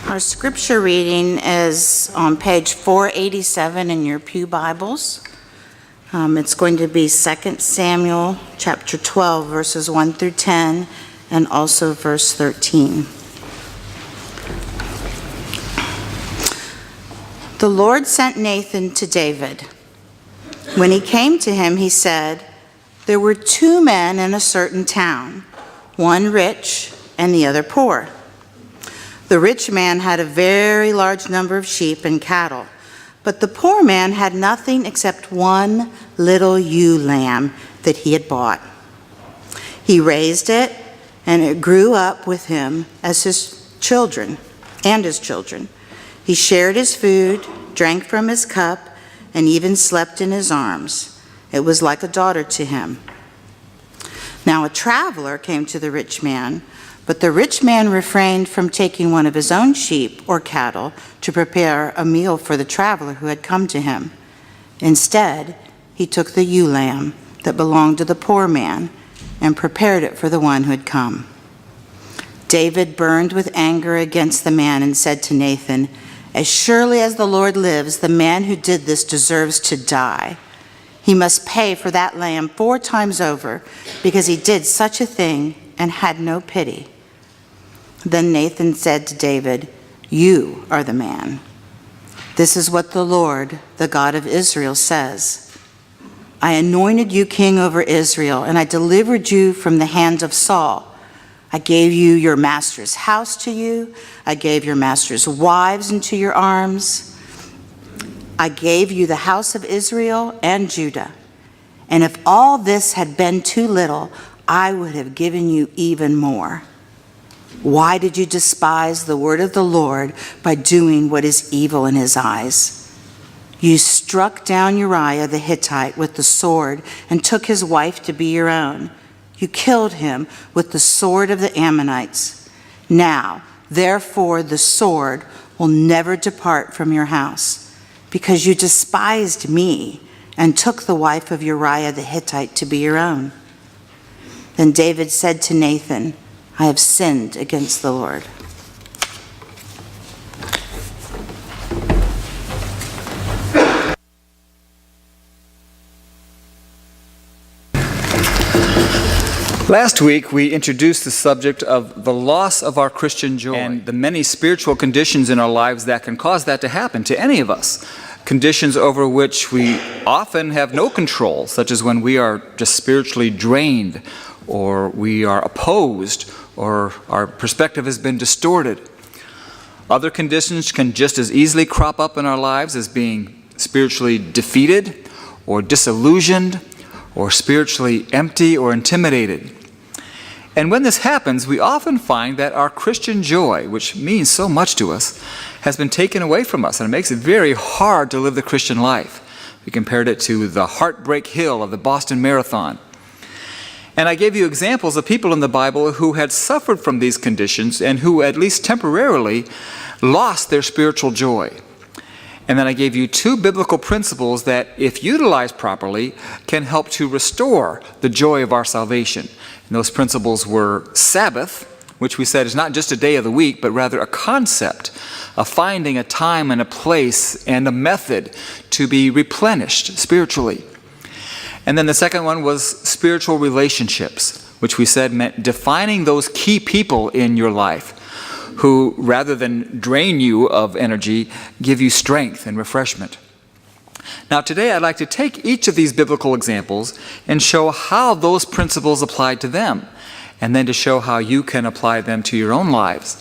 Our scripture reading is on page 487 in your Pew Bibles. It's going to be 2 Samuel chapter 12, verses 1 through 10, and also verse 13. The Lord sent Nathan to David. When he came to him, he said, "There were two men in a certain town, one rich and the other poor. The rich man had a very large number of sheep and cattle, but the poor man had nothing except one little ewe lamb that he had bought. He raised it, and it grew up with him as his children. He shared his food, drank from his cup, and even slept in his arms. It was like a daughter to him. Now a traveler came to the rich man, but the rich man refrained from taking one of his own sheep or cattle to prepare a meal for the traveler who had come to him. Instead, he took the ewe lamb that belonged to the poor man and prepared it for the one who had come. David burned with anger against the man and said to Nathan, 'As surely as the Lord lives, the man who did this deserves to die. He must pay for that lamb 4 times over because he did such a thing and had no pity.' Then Nathan said to David, 'You are the man. This is what the Lord, the God of Israel, says. I anointed you king over Israel, and I delivered you from the hand of Saul. I gave you your master's house to you. I gave your master's wives into your arms. I gave you the house of Israel and Judah. And if all this had been too little, I would have given you even more. Why did you despise the word of the Lord by doing what is evil in his eyes? You struck down Uriah the Hittite with the sword and took his wife to be your own. You killed him with the sword of the Ammonites. Now, therefore, the sword will never depart from your house, because you despised me and took the wife of Uriah the Hittite to be your own.' Then David said to Nathan, 'I have sinned against the Lord.'" Last week, we introduced the subject of the loss of our Christian joy and the many spiritual conditions in our lives that can cause that to happen to any of us. Conditions over which we often have no control, such as when we are just spiritually drained, or we are opposed, or our perspective has been distorted. Other conditions can just as easily crop up in our lives as being spiritually defeated, or disillusioned, or spiritually empty or intimidated. And when this happens, we often find that our Christian joy, which means so much to us, has been taken away from us, and it makes it very hard to live the Christian life. We compared it to the heartbreak hill of the Boston Marathon. And I gave you examples of people in the Bible who had suffered from these conditions and who, at least temporarily, lost their spiritual joy. And then I gave you 2 biblical principles that, if utilized properly, can help to restore the joy of our salvation. And those principles were Sabbath, which we said is not just a day of the week, but rather a concept of finding a time and a place and a method to be replenished spiritually. And then the second one was spiritual relationships, which we said meant defining those key people in your life who, rather than drain you of energy, give you strength and refreshment. Now today I'd like to take each of these biblical examples and show how those principles applied to them, and then to show how you can apply them to your own lives.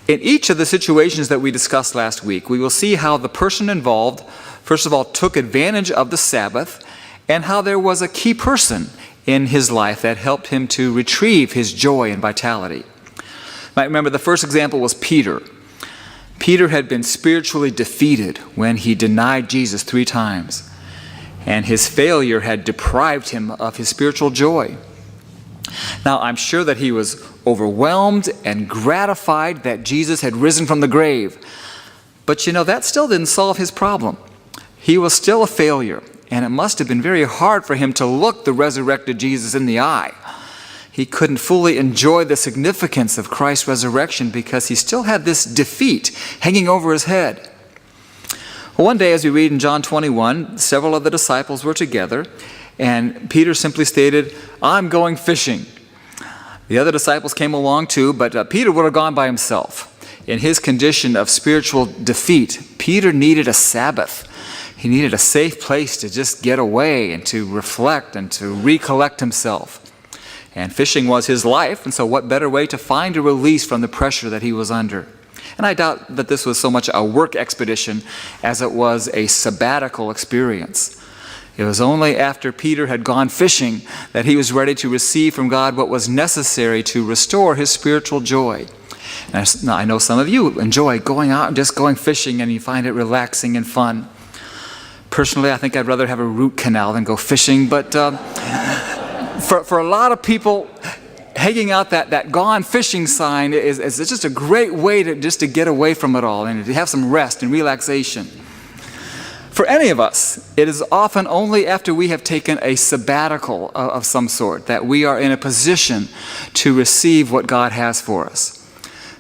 In each of the situations that we discussed last week, we will see how the person involved, first of all, took advantage of the Sabbath, and how there was a key person in his life that helped him to retrieve his joy and vitality. You might remember the first example was Peter. Peter had been spiritually defeated when he denied Jesus 3 times, and his failure had deprived him of his spiritual joy. Now, I'm sure that he was overwhelmed and gratified that Jesus had risen from the grave, but that still didn't solve his problem. He was still a failure, and it must have been very hard for him to look the resurrected Jesus in the eye. He couldn't fully enjoy the significance of Christ's resurrection because he still had this defeat hanging over his head. Well, one day, as we read in John 21, several of the disciples were together, and Peter simply stated, "I'm going fishing." The other disciples came along too, but Peter would have gone by himself. In his condition of spiritual defeat, Peter needed a Sabbath. He needed a safe place to just get away and to reflect and to recollect himself. And fishing was his life, and so what better way to find a release from the pressure that he was under? And I doubt that this was so much a work expedition as it was a sabbatical experience. It was only after Peter had gone fishing that he was ready to receive from God what was necessary to restore his spiritual joy. And I know some of you enjoy going out and just going fishing, and you find it relaxing and fun. Personally, I think I'd rather have a root canal than go fishing, but for a lot of people, hanging out that gone fishing sign is just a great way to get away from it all and to have some rest and relaxation. For any of us, it is often only after we have taken a sabbatical of some sort that we are in a position to receive what God has for us.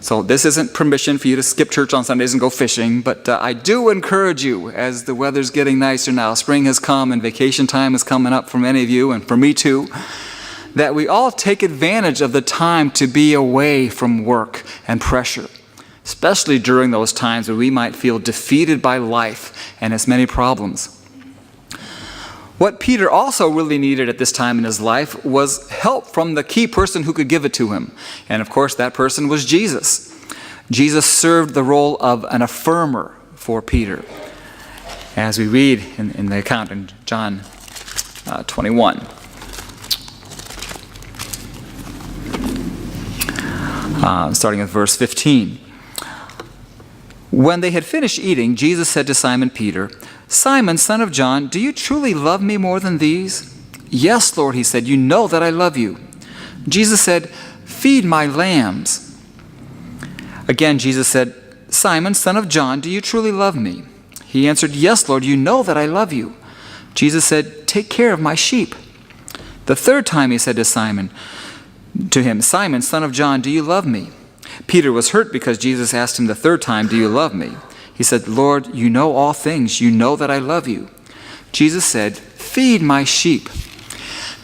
So this isn't permission for you to skip church on Sundays and go fishing, but I do encourage you, as the weather's getting nicer now, spring has come and vacation time is coming up for many of you and for me too, that we all take advantage of the time to be away from work and pressure, especially during those times where we might feel defeated by life and its many problems. What Peter also really needed at this time in his life was help from the key person who could give it to him. And of course, that person was Jesus. Jesus served the role of an affirmer for Peter, as we read in the account in John 21. Starting with verse 15. When they had finished eating, Jesus said to Simon Peter, "Simon, son of John, do you truly love me more than these?" "Yes, Lord," he said, "you know that I love you." Jesus said, "Feed my lambs." Again, Jesus said, "Simon, son of John, do you truly love me?" He answered, "Yes, Lord, you know that I love you." Jesus said, "Take care of my sheep." The third time he said to him, "Simon, son of John, do you love me?" Peter was hurt because Jesus asked him the third time, "Do you love me?" He said, "Lord, you know all things. You know that I love you." Jesus said, "Feed my sheep."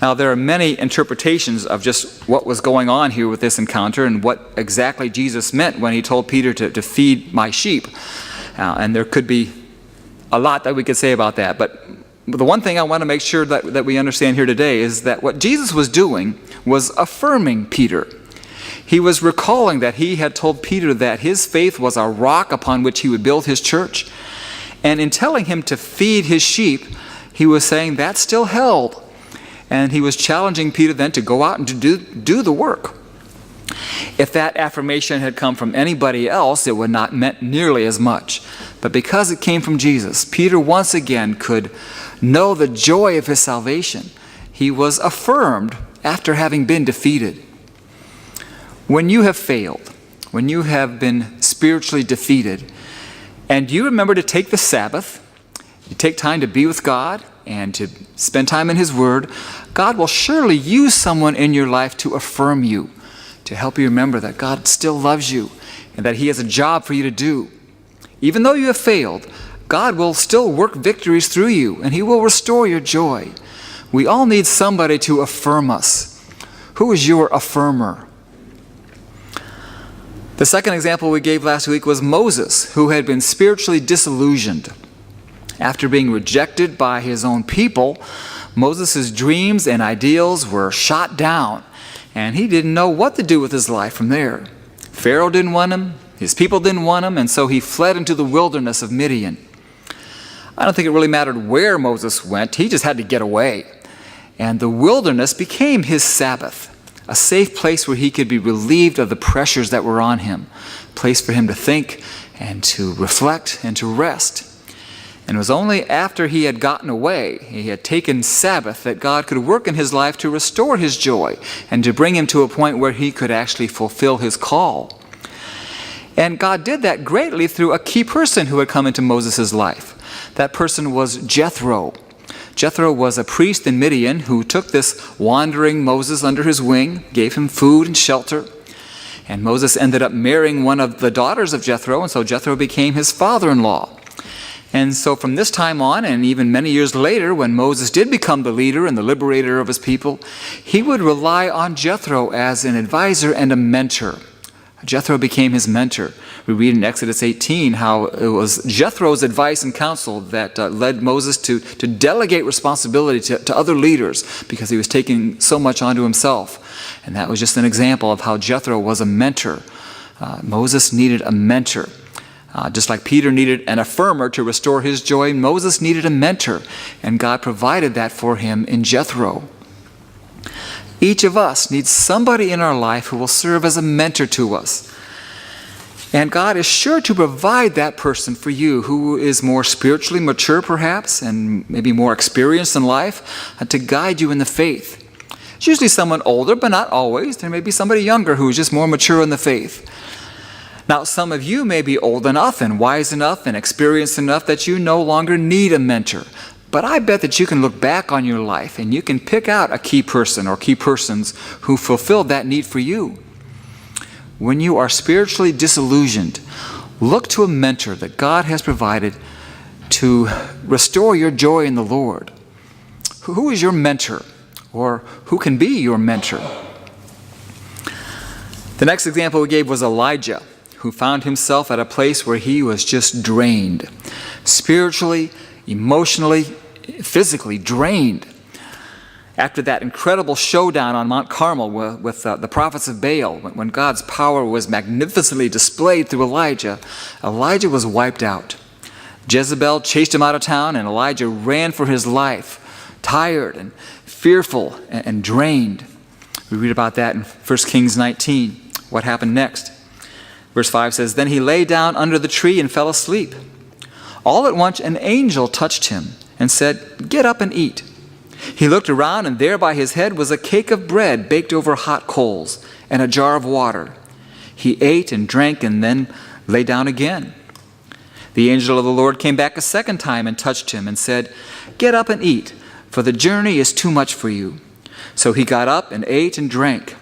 Now, there are many interpretations of just what was going on here with this encounter and what exactly Jesus meant when he told Peter to feed my sheep. And there could be a lot that we could say about that. But the one thing I want to make sure that we understand here today is that what Jesus was doing was affirming Peter. He was recalling that he had told Peter that his faith was a rock upon which he would build his church. And in telling him to feed his sheep, he was saying that still held. And he was challenging Peter then to go out and to do the work. If that affirmation had come from anybody else, it would not meant nearly as much. But because it came from Jesus, Peter once again could know the joy of his salvation. He was affirmed after having been defeated. When you have failed, when you have been spiritually defeated, and you remember to take the Sabbath, you take time to be with God and to spend time in His Word, God will surely use someone in your life to affirm you, to help you remember that God still loves you and that He has a job for you to do. Even though you have failed, God will still work victories through you and He will restore your joy. We all need somebody to affirm us. Who is your affirmer? The second example we gave last week was Moses, who had been spiritually disillusioned. After being rejected by his own people, Moses' dreams and ideals were shot down, and he didn't know what to do with his life from there. Pharaoh didn't want him, his people didn't want him, and so he fled into the wilderness of Midian. I don't think it really mattered where Moses went, he just had to get away. And the wilderness became his Sabbath, a safe place where he could be relieved of the pressures that were on him, a place for him to think and to reflect and to rest. And it was only after he had gotten away, he had taken Sabbath, that God could work in his life to restore his joy and to bring him to a point where he could actually fulfill his call. And God did that greatly through a key person who had come into Moses' life. That person was Jethro. Jethro was a priest in Midian who took this wandering Moses under his wing, gave him food and shelter. And Moses ended up marrying one of the daughters of Jethro, and so Jethro became his father-in-law. And so from this time on, and even many years later, when Moses did become the leader and the liberator of his people, he would rely on Jethro as an advisor and a mentor. Jethro became his mentor. We read in Exodus 18 how it was Jethro's advice and counsel that led Moses to delegate responsibility to other leaders because he was taking so much onto himself. And that was just an example of how Jethro was a mentor. Moses needed a mentor. Just like Peter needed an affirmer to restore his joy, Moses needed a mentor, and God provided that for him in Jethro. Each of us needs somebody in our life who will serve as a mentor to us. And God is sure to provide that person for you who is more spiritually mature perhaps, and maybe more experienced in life, to guide you in the faith. It's usually someone older, but not always. There may be somebody younger who is just more mature in the faith. Now, some of you may be old enough and wise enough and experienced enough that you no longer need a mentor. But I bet that you can look back on your life and you can pick out a key person or key persons who fulfilled that need for you. When you are spiritually disillusioned, look to a mentor that God has provided to restore your joy in the Lord. Who is your mentor, or who can be your mentor? The next example we gave was Elijah, who found himself at a place where he was just drained. Spiritually, emotionally, physically drained. After that incredible showdown on Mount Carmel with the prophets of Baal, when God's power was magnificently displayed through Elijah, Elijah was wiped out. Jezebel chased him out of town, and Elijah ran for his life, tired and fearful and drained. We read about that in 1 Kings 19. What happened next? Verse 5 says, "Then he lay down under the tree and fell asleep. All at once an angel touched him and said, 'Get up and eat.' He looked around, and there by his head was a cake of bread baked over hot coals and a jar of water. He ate and drank and then lay down again. The angel of the Lord came back a second time and touched him and said, 'Get up and eat, for the journey is too much for you.' So he got up and ate and drank.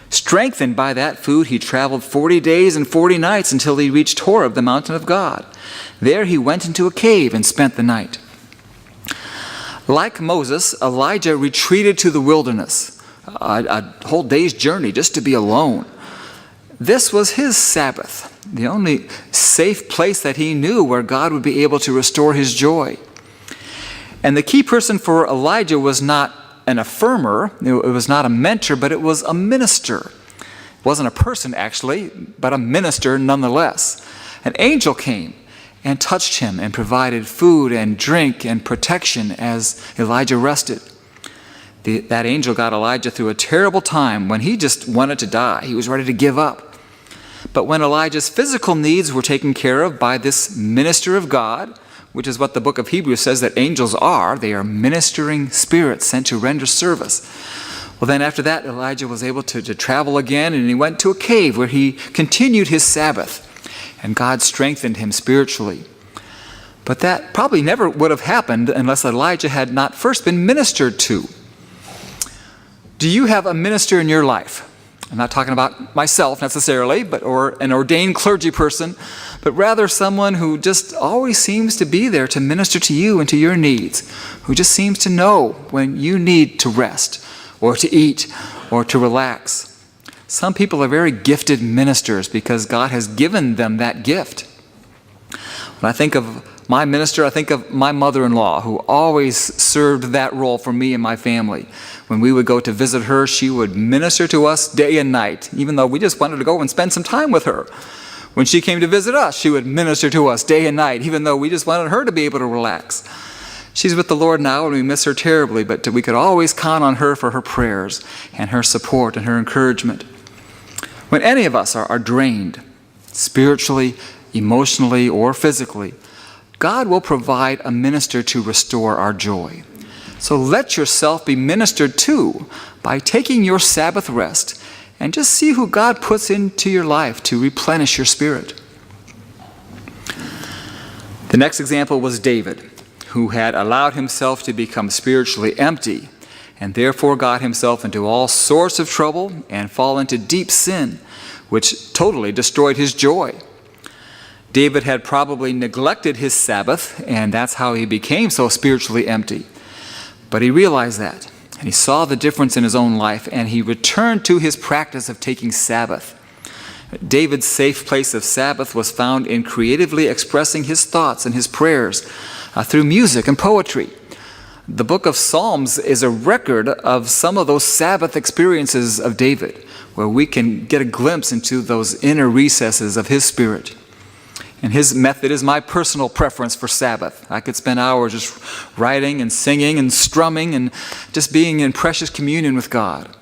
Strengthened by that food, he traveled 40 days and 40 nights until he reached Horeb, the mountain of God. There he went into a cave and spent the night." Like Moses, Elijah retreated to the wilderness, a whole day's journey just to be alone. This was his Sabbath, the only safe place that he knew where God would be able to restore his joy. And the key person for Elijah was not an affirmer, it was not a mentor, but it was a minister. It wasn't a person actually, but a minister nonetheless. An angel came and touched him and provided food and drink and protection as Elijah rested. That angel got Elijah through a terrible time when he just wanted to die. He was ready to give up. But when Elijah's physical needs were taken care of by this minister of God, which is what the book of Hebrews says that angels are. They are ministering spirits sent to render service. Well, then after that, Elijah was able to travel again, and he went to a cave where he continued his Sabbath, and God strengthened him spiritually. But that probably never would have happened unless Elijah had not first been ministered to. Do you have a minister in your life? I'm not talking about myself necessarily, or an ordained clergy person, but rather someone who just always seems to be there to minister to you and to your needs, who just seems to know when you need to rest or to eat or to relax. Some people are very gifted ministers because God has given them that gift. When I think of my minister, I think of my mother-in-law, who always served that role for me and my family. When we would go to visit her, she would minister to us day and night, even though we just wanted to go and spend some time with her. When she came to visit us, she would minister to us day and night, even though we just wanted her to be able to relax. She's with the Lord now, and we miss her terribly, but we could always count on her for her prayers and her support and her encouragement. When any of us are drained, spiritually, emotionally, or physically, God will provide a minister to restore our joy. So let yourself be ministered to by taking your Sabbath rest and just see who God puts into your life to replenish your spirit. The next example was David. who had allowed himself to become spiritually empty and therefore got himself into all sorts of trouble and fall into deep sin, which totally destroyed his joy. David had probably neglected his Sabbath, and that's how he became so spiritually empty. But he realized that, and he saw the difference in his own life, and he returned to his practice of taking Sabbath. David's safe place of Sabbath was found in creatively expressing his thoughts and his prayers through music and poetry. The book of Psalms is a record of some of those Sabbath experiences of David, where we can get a glimpse into those inner recesses of his spirit. And his method is my personal preference for Sabbath. I could spend hours just writing and singing and strumming and just being in precious communion with God.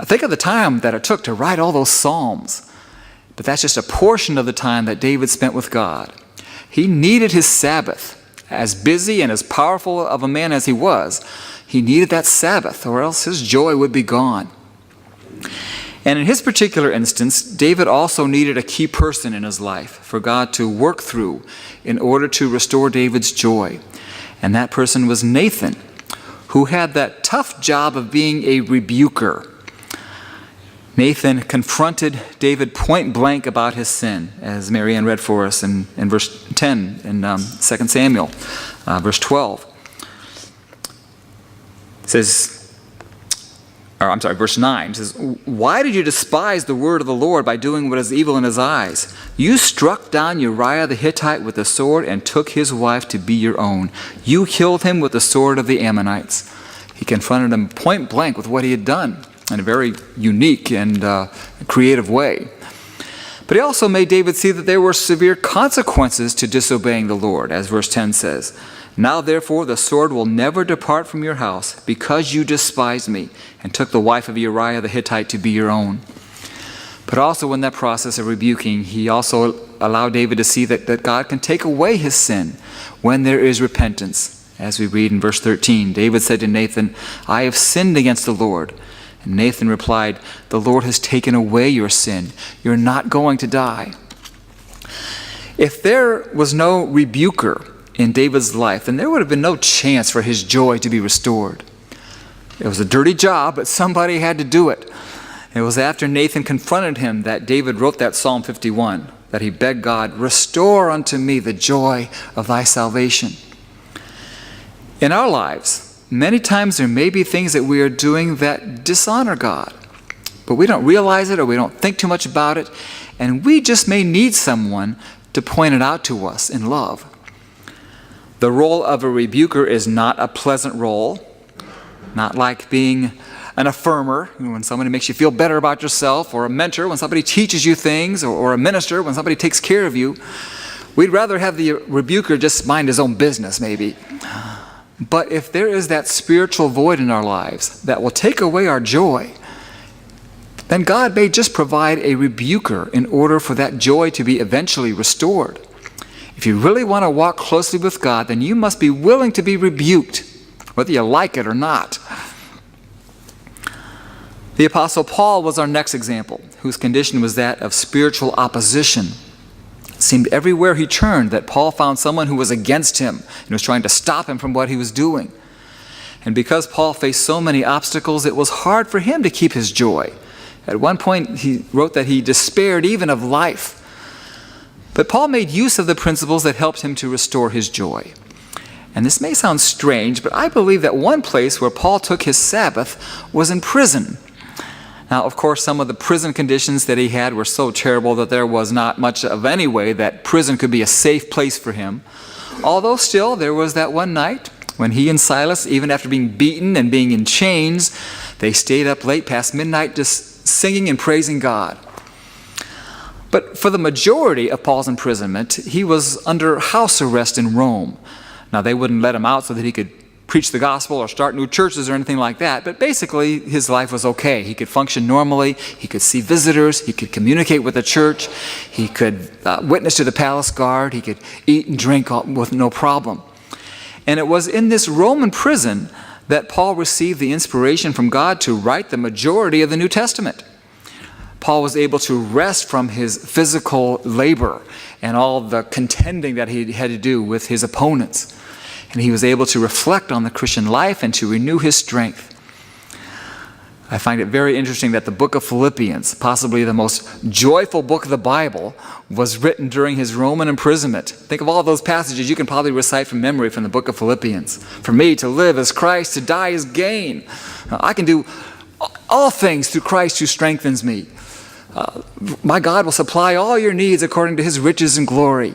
Think of the time that it took to write all those Psalms. But that's just a portion of the time that David spent with God. He needed his Sabbath. As busy and as powerful of a man as he was, he needed that Sabbath, or else his joy would be gone. And in his particular instance, David also needed a key person in his life for God to work through in order to restore David's joy. And that person was Nathan, who had that tough job of being a rebuker. Nathan confronted David point blank about his sin, as Marianne read for us in verse 10 in 2 Samuel, verse 12. It says, verse 9 says, "Why did you despise the word of the Lord by doing what is evil in his eyes? You struck down Uriah the Hittite with the sword and took his wife to be your own. You killed him with the sword of the Ammonites." He confronted him point blank with what he had done in a very unique and creative way. But he also made David see that there were severe consequences to disobeying the Lord, as verse 10 says. "Now therefore the sword will never depart from your house, because you despised me and took the wife of Uriah the Hittite to be your own." But also in that process of rebuking, he also allowed David to see that God can take away his sin when there is repentance. As we read in verse 13, David said to Nathan, "I have sinned against the Lord." And Nathan replied, "The Lord has taken away your sin. You're not going to die." If there was no rebuker in David's life, then there would have been no chance for his joy to be restored. It was a dirty job, but somebody had to do it. It was after Nathan confronted him that David wrote that Psalm 51, that he begged God, "Restore unto me the joy of thy salvation." In our lives, many times there may be things that we are doing that dishonor God, but we don't realize it or we don't think too much about it, and we just may need someone to point it out to us in love. The role of a rebuker is not a pleasant role, not like being an affirmer, when somebody makes you feel better about yourself, or a mentor when somebody teaches you things, or a minister when somebody takes care of you. We'd rather have the rebuker just mind his own business, maybe. But if there is that spiritual void in our lives that will take away our joy, then God may just provide a rebuker in order for that joy to be eventually restored. If you really want to walk closely with God, then you must be willing to be rebuked, whether you like it or not. The Apostle Paul was our next example, whose condition was that of spiritual opposition. It seemed everywhere he turned that Paul found someone who was against him and was trying to stop him from what he was doing. And because Paul faced so many obstacles, it was hard for him to keep his joy. At one point, he wrote that he despaired even of life. But Paul made use of the principles that helped him to restore his joy. And this may sound strange, but I believe that one place where Paul took his Sabbath was in prison. Now, of course, some of the prison conditions that he had were so terrible that there was not much of any way that prison could be a safe place for him. Although still, there was that one night when he and Silas, even after being beaten and being in chains, they stayed up late past midnight just singing and praising God. But for the majority of Paul's imprisonment, he was under house arrest in Rome. Now, they wouldn't let him out so that he could preach the gospel or start new churches or anything like that, but basically his life was okay. He could function normally, he could see visitors, he could communicate with the church, he could witness to the palace guard, he could eat and drink with no problem. And it was in this Roman prison that Paul received the inspiration from God to write the majority of the New Testament. Paul was able to rest from his physical labor and all the contending that he had to do with his opponents. and he was able to reflect on the Christian life and to renew his strength. I find it very interesting that the book of Philippians, possibly the most joyful book of the Bible, was written during his Roman imprisonment. Think of all those passages you can probably recite from memory from the book of Philippians. For me, to live is Christ, to die is gain. I can do all things through Christ who strengthens me. My God will supply all your needs according to his riches and glory.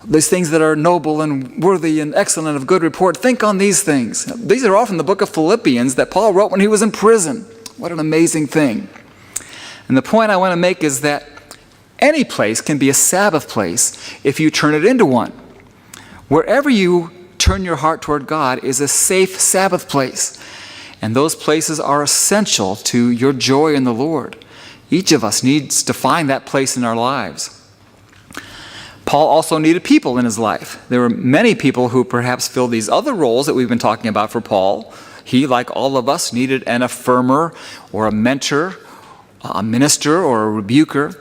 These things that are noble and worthy and excellent of good report, think on these things. These are all from the book of Philippians that Paul wrote when he was in prison. What an amazing thing. And the point I want to make is that any place can be a Sabbath place if you turn it into one. Wherever you turn your heart toward God is a safe Sabbath place. And those places are essential to your joy in the Lord. Each of us needs to find that place in our lives. Paul also needed people in his life. There were many people who perhaps filled these other roles that we've been talking about for Paul. He, like all of us, needed an affirmer or a mentor, a minister or a rebuker.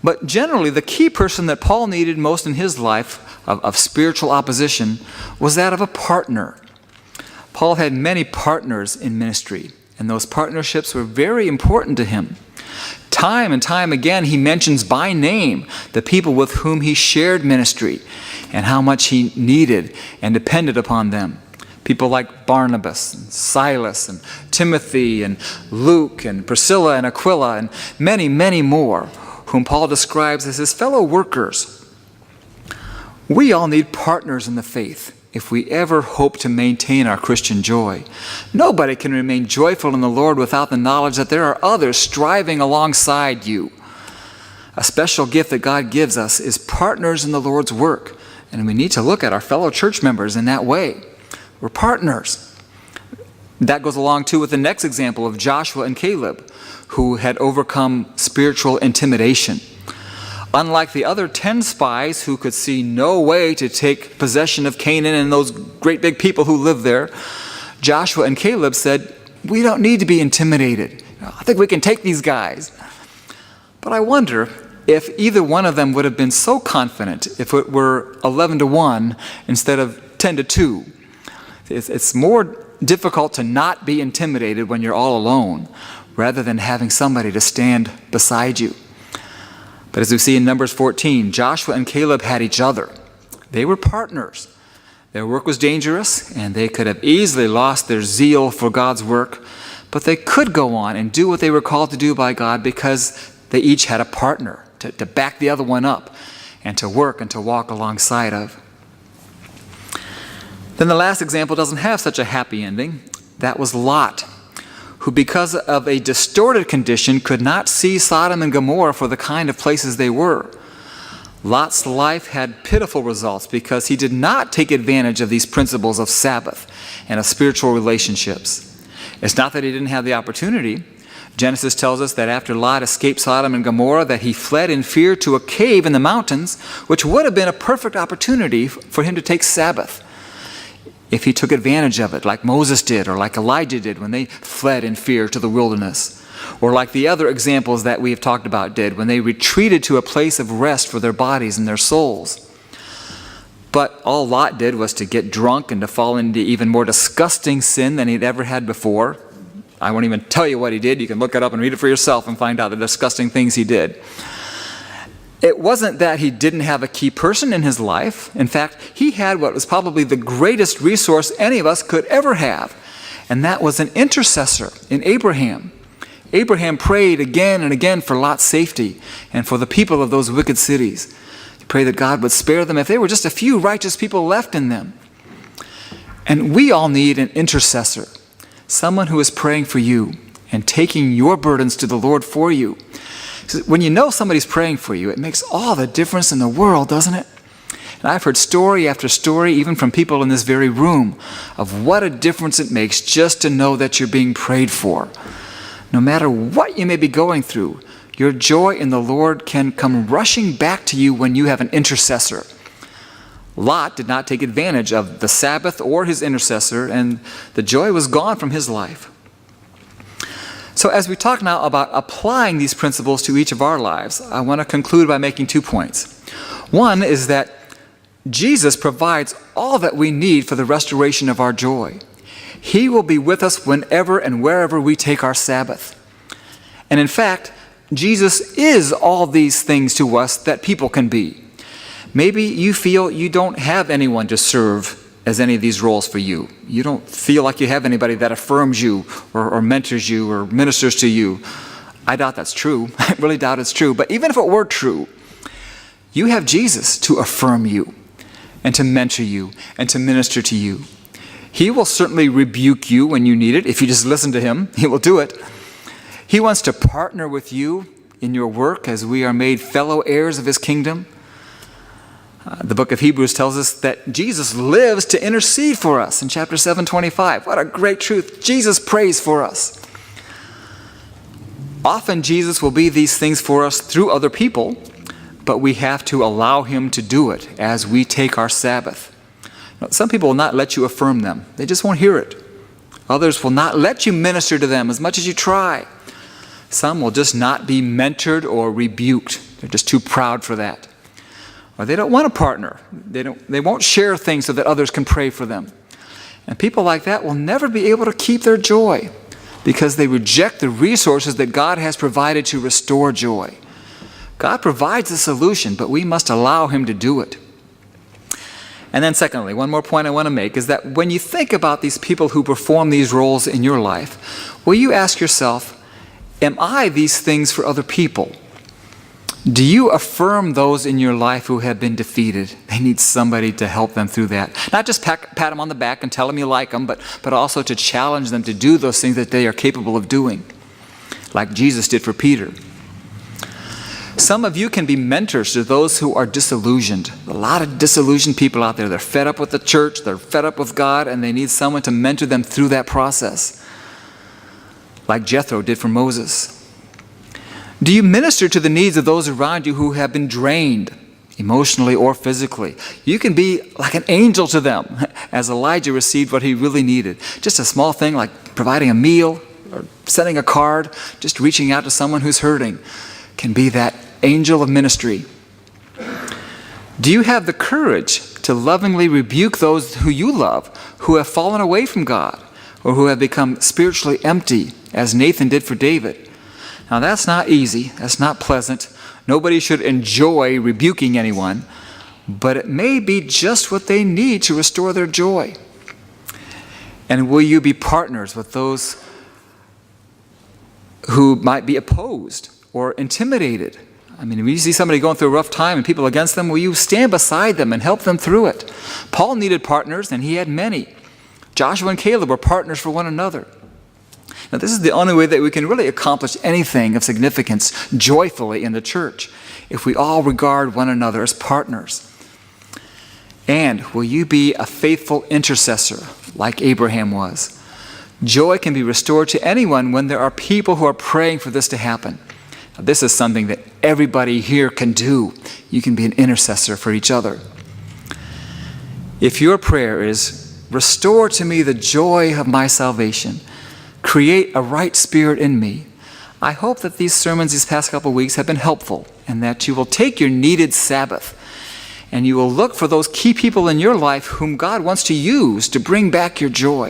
But generally, the key person that Paul needed most in his life of spiritual opposition was that of a partner. Paul had many partners in ministry, and those partnerships were very important to him. Time and time again, he mentions by name the people with whom he shared ministry and how much he needed and depended upon them. People like Barnabas, and Silas, and Timothy, and Luke, and Priscilla, and Aquila, and many, many more, whom Paul describes as his fellow workers. We all need partners in the faith if we ever hope to maintain our Christian joy. Nobody can remain joyful in the Lord without the knowledge that there are others striving alongside you. A special gift that God gives us is partners in the Lord's work, and we need to look at our fellow church members in that way. We're partners. That goes along too with the next example of Joshua and Caleb, who had overcome spiritual intimidation. Unlike the other 10 spies who could see no way to take possession of Canaan and those great big people who lived there, Joshua and Caleb said, we don't need to be intimidated. I think we can take these guys. But I wonder if either one of them would have been so confident if it were 11-1 instead of 10-2. It's more difficult to not be intimidated when you're all alone rather than having somebody to stand beside you. But as we see in Numbers 14, Joshua and Caleb had each other. They were partners. Their work was dangerous, and they could have easily lost their zeal for God's work, but they could go on and do what they were called to do by God because they each had a partner to back the other one up and to work and to walk alongside of. Then the last example doesn't have such a happy ending. That was Lot, who because of a distorted condition could not see Sodom and Gomorrah for the kind of places they were. Lot's life had pitiful results because he did not take advantage of these principles of Sabbath and of spiritual relationships. It's not that he didn't have the opportunity. Genesis tells us that after Lot escaped Sodom and Gomorrah, that he fled in fear to a cave in the mountains, which would have been a perfect opportunity for him to take Sabbath, if he took advantage of it, like Moses did, or like Elijah did when they fled in fear to the wilderness, or like the other examples that we have talked about did when they retreated to a place of rest for their bodies and their souls. But all Lot did was to get drunk and to fall into even more disgusting sin than he'd ever had before. I won't even tell you what he did. You can look it up and read it for yourself and find out the disgusting things he did. It wasn't that he didn't have a key person in his life. In fact, he had what was probably the greatest resource any of us could ever have, and that was an intercessor in Abraham. Abraham prayed again and again for Lot's safety and for the people of those wicked cities. He prayed that God would spare them if there were just a few righteous people left in them. And we all need an intercessor, someone who is praying for you and taking your burdens to the Lord for you. When you know somebody's praying for you, it makes all the difference in the world, doesn't it? And I've heard story after story, even from people in this very room, of what a difference it makes just to know that you're being prayed for. No matter what you may be going through, your joy in the Lord can come rushing back to you when you have an intercessor. Lot did not take advantage of the Sabbath or his intercessor, and the joy was gone from his life. So as we talk now about applying these principles to each of our lives, I want to conclude by making 2 points. One is that Jesus provides all that we need for the restoration of our joy. He will be with us whenever and wherever we take our Sabbath. And in fact, Jesus is all these things to us that people can be. Maybe you feel you don't have anyone to serve as any of these roles for you. You don't feel like you have anybody that affirms you or mentors you or ministers to you. I doubt that's true. I really doubt it's true. But even if it were true, you have Jesus to affirm you and to mentor you and to minister to you. He will certainly rebuke you when you need it. If you just listen to him, he will do it. He wants to partner with you in your work as we are made fellow heirs of his kingdom. The book of Hebrews tells us that Jesus lives to intercede for us in chapter 7:25. What a great truth. Jesus prays for us. Often Jesus will be these things for us through other people, but we have to allow him to do it as we take our Sabbath. Now, some people will not let you affirm them. They just won't hear it. Others will not let you minister to them as much as you try. Some will just not be mentored or rebuked. They're just too proud for that. Or they don't want a partner. They won't share things so that others can pray for them. And people like that will never be able to keep their joy because they reject the resources that God has provided to restore joy. God provides the solution, but we must allow him to do it. And then secondly, one more point I want to make is that when you think about these people who perform these roles in your life, will you ask yourself, am I these things for other people? Do you affirm those in your life who have been defeated? They need somebody to help them through that. Not just pat them on the back and tell them you like them, but also to challenge them to do those things that they are capable of doing, like Jesus did for Peter. Some of you can be mentors to those who are disillusioned. A lot of disillusioned people out there. They're fed up with the church, they're fed up with God, and they need someone to mentor them through that process, like Jethro did for Moses. Do you minister to the needs of those around you who have been drained, emotionally or physically? You can be like an angel to them, as Elijah received what he really needed. Just a small thing like providing a meal or sending a card, just reaching out to someone who's hurting can be that angel of ministry. Do you have the courage to lovingly rebuke those who you love who have fallen away from God or who have become spiritually empty, as Nathan did for David? Now that's not easy, that's not pleasant. Nobody should enjoy rebuking anyone, but it may be just what they need to restore their joy. And will you be partners with those who might be opposed or intimidated? I mean, when you see somebody going through a rough time and people against them, will you stand beside them and help them through it? Paul needed partners, and he had many. Joshua and Caleb were partners for one another. Now, this is the only way that we can really accomplish anything of significance joyfully in the church, if we all regard one another as partners. And will you be a faithful intercessor like Abraham was? Joy can be restored to anyone when there are people who are praying for this to happen. Now, this is something that everybody here can do. You can be an intercessor for each other. If your prayer is, restore to me the joy of my salvation, create a right spirit in me, I hope that these sermons these past couple of weeks have been helpful, and that you will take your needed Sabbath and you will look for those key people in your life whom God wants to use to bring back your joy.